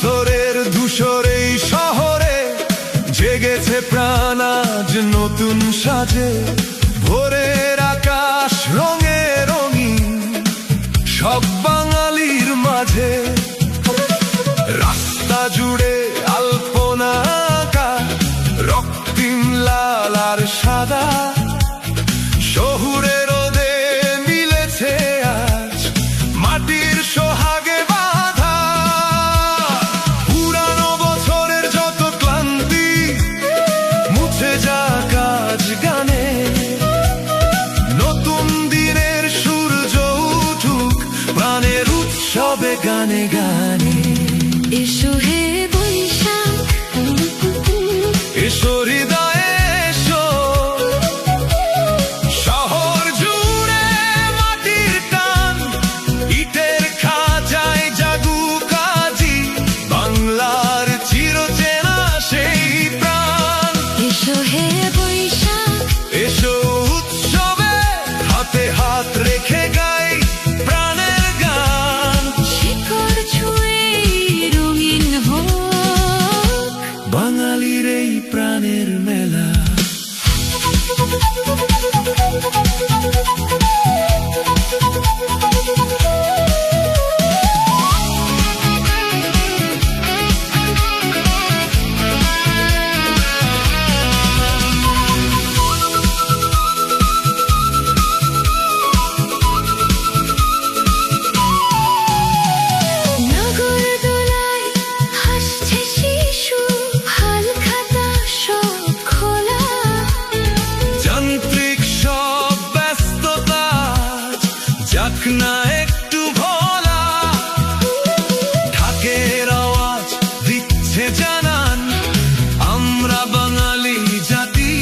পাথরের ধূসর এই শহরে জেগেছে প্রাণ আজ নতুন সাজে। ভোরের আকাশ রঙে রঙিন সব বাঙালির মাঝে। রাস্তা জুড়ে আলপনা আঁকা রক্তিম লাল আর সাদা। শহুরে রোদে মিলেছে আজ মাটির সোহাগে বাঁধা। পুরানো বছরের যত ক্লান্তি মুছে যাক আজ গানে। নতুন দিনের সূর্য উঠুক প্রাণের উৎসবে গানে গানে। এসো হে বৈশাখ, এসো হৃদয়ে এসো। শহর জুড়ে মাটির টান, ইটের খাঁচায় জাগুক আজি বাংলার চিরচেনা সেই প্রাণ। এসো হে বৈশাখ, এসো উৎসবে হাতে হাত রেখে গাই প্রাণের গান। শিকড় ছুঁয়ে রঙিন হোক বাঙালির এই প্রাণের মেলা। নাগরদোলায় হাসছে শিশু, হালখাতা সব খোলা। যান্ত্রিক সব ব্যস্ততা যাক না একটু ভোলা। ঢাকের আওয়াজ দিচ্ছে জানান আমরা বাঙালি জাতি।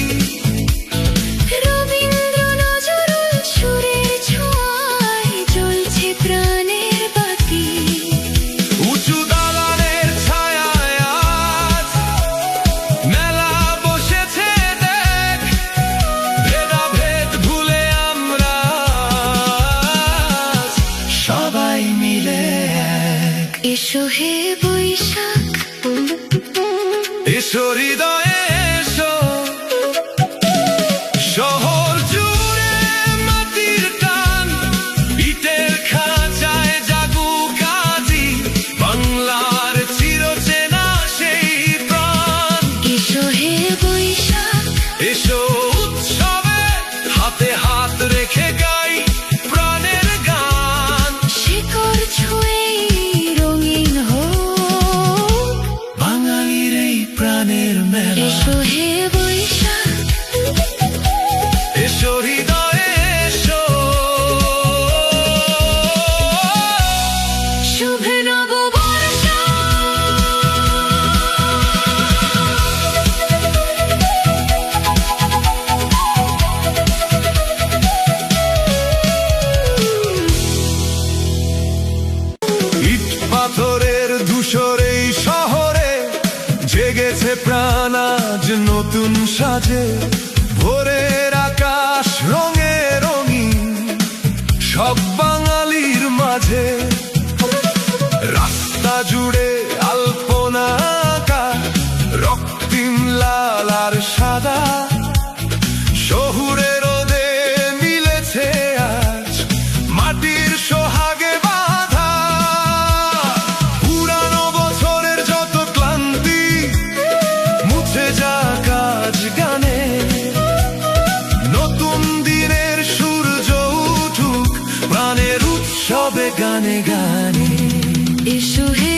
রবীন্দ্র নজরুল সুরের ছোঁয়ায় জ্বলছে প্রাণের বাতি। উঁচু দালানের ছায়ায় আজ মেলা বসেছে দেখ। ভেদাভেদ ভুলে আমরা আজ সবাই মিলে এক। এসো হে বৈশাখ, এসো হৃদয়ে এসো। শহর জুড়ে মাটির টান, ইটের খাঁচায় জাগুক আজি বাংলার চিরচেনা সেই প্রাণ। এসো হে বৈশাখ, এসো উৎসবে হাতে হাত রেখে গাই প্রাণের গান। শিকড় ছুঁয়ে রঙিন হোক বাঙালির এই প্রাণের মেলা। এসো হে বৈশাখ, এসো হৃদয়ে এসো। শুভ নববর্ষ। ইট পাথরের ধূসর এই শহরে জেগেছে প্রাণ আজ নতুন সাজে। ভোরের আকাশ রঙে রঙিন সব বাঙালির মাঝে। রাস্তা জুড়ে আলপনা আঁকা রক্তিম লাল আর সাদা। শহুরে রোদে মিলেছে আজ মাটির সোহাগে বাঁধা। পুরানো বছরের যত ক্লান্তি মুছে যাক আজ গানে। নতুন দিনের সূর্য উঠুক প্রাণের উৎসবে গানে গানে। এসো হে